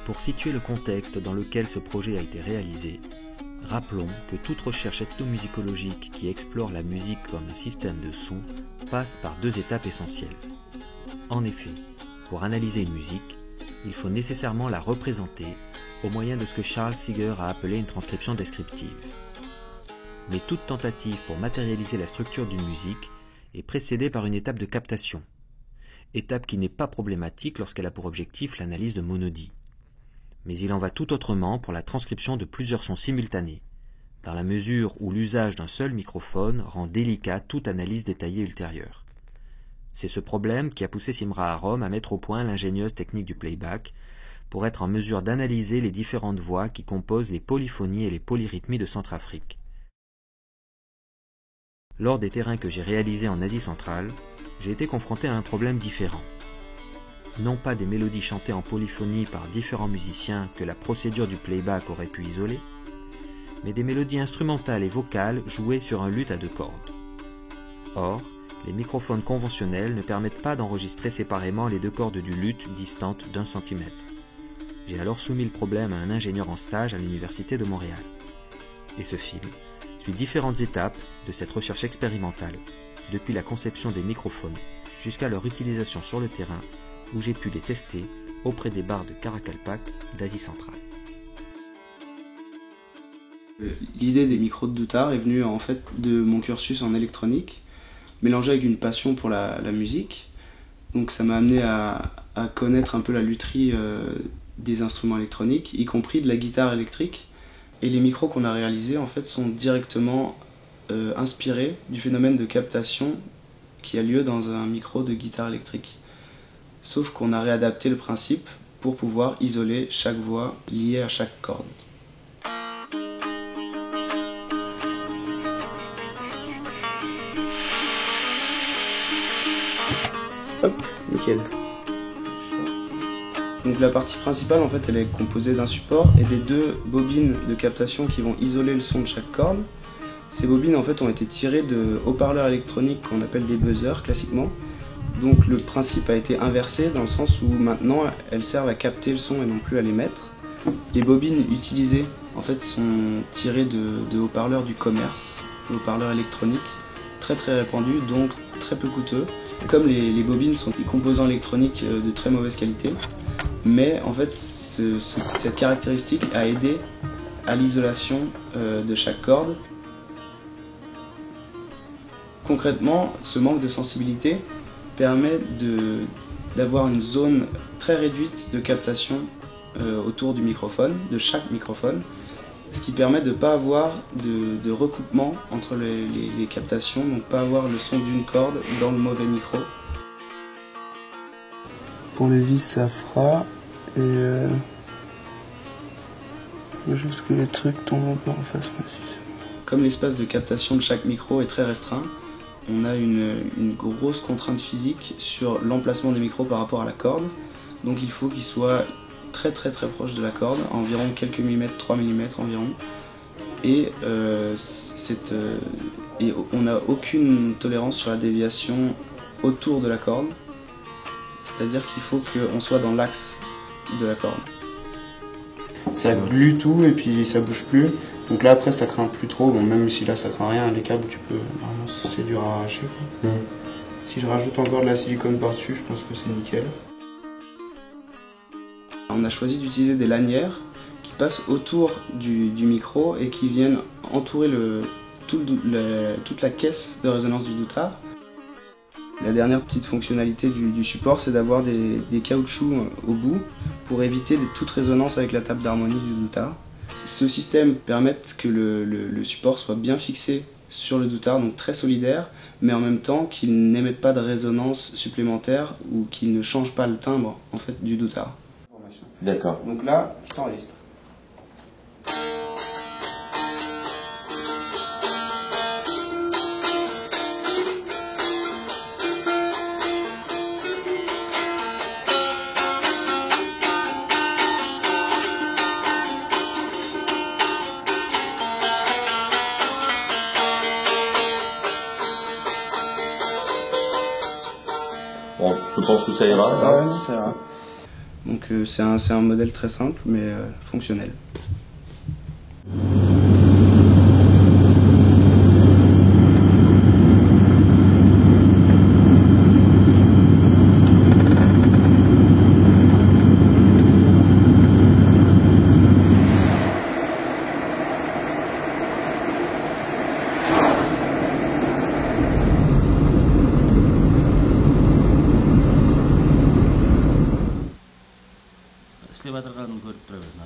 Pour situer le contexte dans lequel ce projet a été réalisé, rappelons que toute recherche ethnomusicologique qui explore la musique comme un système de sons passe par deux étapes essentielles. En effet, pour analyser une musique, il faut nécessairement la représenter au moyen de ce que Charles Seeger a appelé une transcription descriptive. Mais toute tentative pour matérialiser la structure d'une musique est précédée par une étape de captation, étape qui n'est pas problématique lorsqu'elle a pour objectif l'analyse de monodies. Mais il en va tout autrement pour la transcription de plusieurs sons simultanés, dans la mesure où l'usage d'un seul microphone rend délicat toute analyse détaillée ultérieure. C'est ce problème qui a poussé Simra Arom à mettre au point l'ingénieuse technique du playback pour être en mesure d'analyser les différentes voix qui composent les polyphonies et les polyrythmies de Centrafrique. Lors des terrains que j'ai réalisés en Asie centrale, j'ai été confronté à un problème différent. Non pas des mélodies chantées en polyphonie par différents musiciens que la procédure du playback aurait pu isoler, mais des mélodies instrumentales et vocales jouées sur un luth à 2 cordes. Or, les microphones conventionnels ne permettent pas d'enregistrer séparément les 2 cordes du luth distantes d'1 cm. J'ai alors soumis le problème à un ingénieur en stage à l'Université de Montréal. Et ce film suit différentes étapes de cette recherche expérimentale, depuis la conception des microphones jusqu'à leur utilisation sur le terrain, où j'ai pu les tester auprès des bars de Karakalpak d'Asie centrale. L'idée des micros de Doutar est venue en fait de mon cursus en électronique, mélangé avec une passion pour la musique. Donc ça m'a amené à connaître un peu la lutherie des instruments électroniques, y compris de la guitare électrique. Et les micros qu'on a réalisés en fait sont directement inspirés du phénomène de captation qui a lieu dans un micro de guitare électrique. Sauf qu'on a réadapté le principe pour pouvoir isoler chaque voix liée à chaque corde. Hop, nickel. Donc la partie principale en fait elle est composée d'un support et des 2 bobines de captation qui vont isoler le son de chaque corde. Ces bobines en fait ont été tirées de haut-parleurs électroniques qu'on appelle des buzzers classiquement. Donc le principe a été inversé dans le sens où maintenant elles servent à capter le son et non plus à l'émettre. Les bobines utilisées en fait sont tirées de haut-parleurs du commerce, de haut-parleurs électroniques très répandus, donc très peu coûteux. Comme les bobines sont des composants électroniques de très mauvaise qualité, mais en fait cette caractéristique a aidé à l'isolation de chaque corde. Concrètement, ce manque de sensibilité permet d'avoir une zone très réduite de captation autour du microphone, de chaque microphone, ce qui permet de ne pas avoir de recoupement entre les captations, donc pas avoir le son d'une corde dans le mauvais micro. Pour les vis ça fera, et juste que les trucs tombent un peu en face aussi. Comme l'espace de captation de chaque micro est très restreint, on a une grosse contrainte physique sur l'emplacement des micros par rapport à la corde. Donc il faut qu'il soit très proche de la corde, environ quelques millimètres, 3 mm environ. Et on n'a aucune tolérance sur la déviation autour de la corde. C'est-à-dire qu'il faut qu'on soit dans l'axe de la corde. Ça glue tout et puis ça bouge plus. Donc là après ça craint plus trop, bon même si là ça craint rien, les câbles tu peux, vraiment c'est dur à arracher quoi. Si je rajoute encore de la silicone par dessus, je pense que c'est nickel. On a choisi d'utiliser des lanières qui passent autour du micro et qui viennent entourer toute la caisse de résonance du Doutar. La dernière petite fonctionnalité du support, c'est d'avoir des caoutchoucs au bout pour éviter toute résonance avec la table d'harmonie du Doutar. Ce système permet que le support soit bien fixé sur le Doutar, donc très solidaire, mais en même temps qu'il n'émette pas de résonance supplémentaire ou qu'il ne change pas le timbre en fait, du Doutar. D'accord. Donc là, je t'enregistre. Bon, je pense que ça ira. Ah ouais, ça ira. Donc c'est un modèle très simple mais fonctionnel.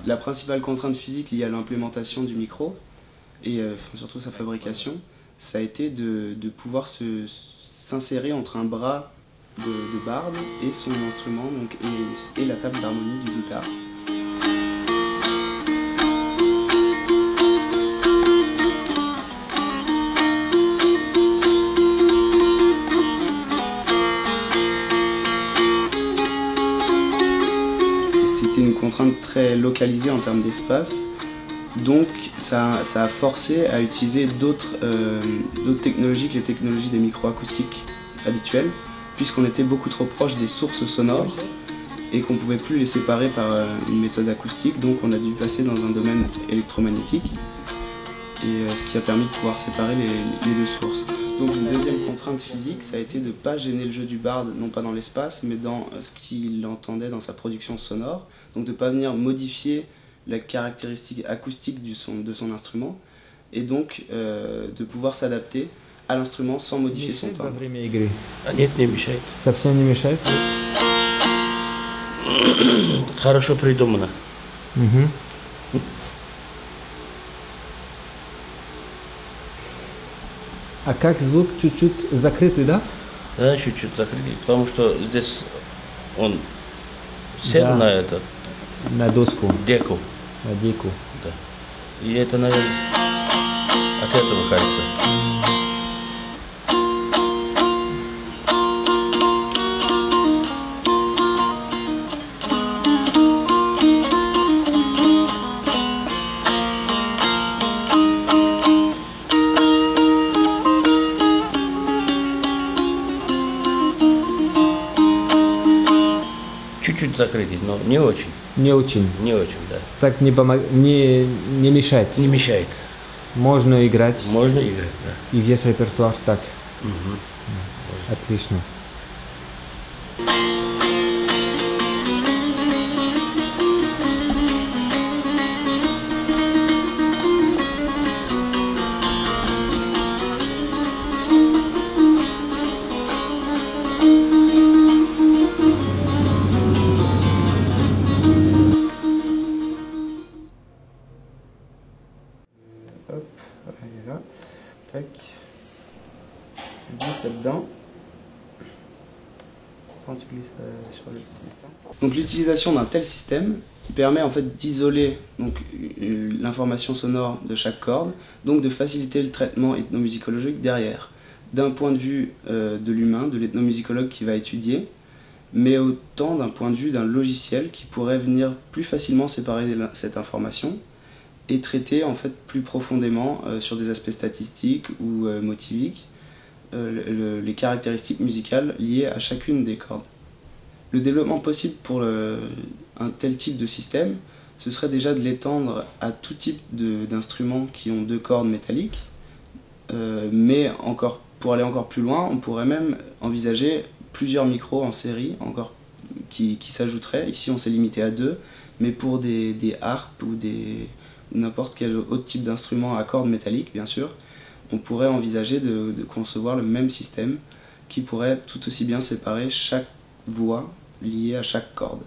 La principale contrainte physique liée à l'implémentation du micro et surtout sa fabrication, ça a été de pouvoir s'insérer entre un bras de barde et son instrument donc, et la table d'harmonie du guitare. C'était une contrainte très localisée en termes d'espace, donc ça a forcé à utiliser d'autres technologies que les technologies des micro-acoustiques habituelles, puisqu'on était beaucoup trop proche des sources sonores et qu'on ne pouvait plus les séparer par une méthode acoustique, donc on a dû passer dans un domaine électromagnétique, et ce qui a permis de pouvoir séparer les deux sources. Donc une deuxième contrainte physique, ça a été de ne pas gêner le jeu du barde, non pas dans l'espace, mais dans ce qu'il entendait dans sa production sonore. Donc de ne pas venir modifier la caractéristique acoustique de son instrument, et donc de pouvoir s'adapter à l'instrument sans modifier son timbre. Нет, не мешает. Совсем не мешает? Хорошо придумано. Угу. А как звук чуть-чуть закрытый, да? Да, чуть-чуть закрытый, потому что здесь он сел Да. на это, На доску, деку. на деку. Да. И это, наверное, от этого кажется. Чуть-чуть закрытый, но не очень. Не очень. Не очень, да. Так не мешает. Не мешает. Можно играть. Можно играть, да. И весь репертуар так. Мгм. Отлично. Hop, elle est là. Tac. Tu glisses là-dedans. Quand tu glisses sur le dessin. Donc l'utilisation d'un tel système qui permet en fait d'isoler l'information sonore de chaque corde, donc de faciliter le traitement ethnomusicologique derrière, d'un point de vue de l'humain, de l'ethnomusicologue qui va étudier, mais autant d'un point de vue d'un logiciel qui pourrait venir plus facilement séparer cette information et traiter en fait plus profondément sur des aspects statistiques ou motiviques les caractéristiques musicales liées à chacune des cordes. Le développement possible pour un tel type de système, ce serait déjà de l'étendre à tout type d'instruments qui ont deux cordes métalliques, mais pour aller encore plus loin, on pourrait même envisager plusieurs micros en série qui s'ajouteraient. Ici on s'est limité à deux, mais pour des harpes ou n'importe quel autre type d'instrument à cordes métalliques, bien sûr, on pourrait envisager de concevoir le même système qui pourrait tout aussi bien séparer chaque voix liée à chaque corde.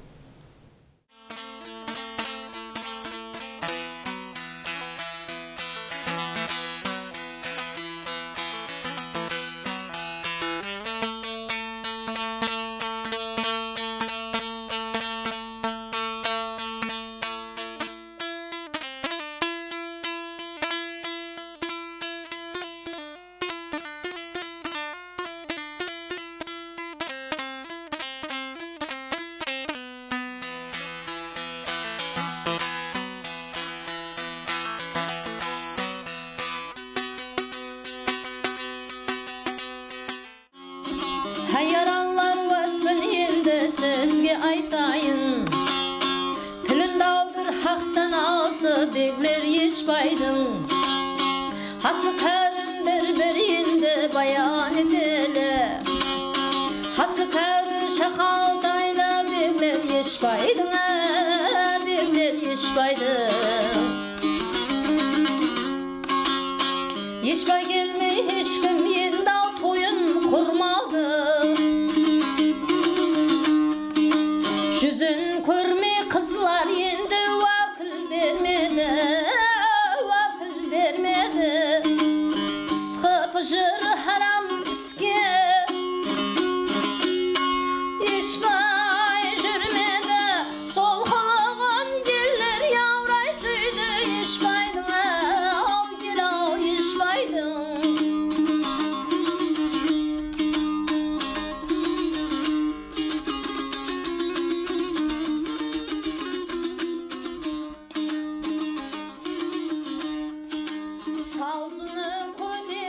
Ишбайдың Хасы кәрін бір-бірінде баян етелі Хасы кәрі шақалтайда беглер Ишбайдың беглер Ишбайдың Ишбай келмей ешкім енді ау тойын құрмады Жүзін көрмей қызлар енді уәкіл бермеді Қысқып жыр харам іске Ишбай жүрмеді сол қылығын елдер яурай сөйді Ишбайдың ау кел ау Ишбайдың Саузыны көте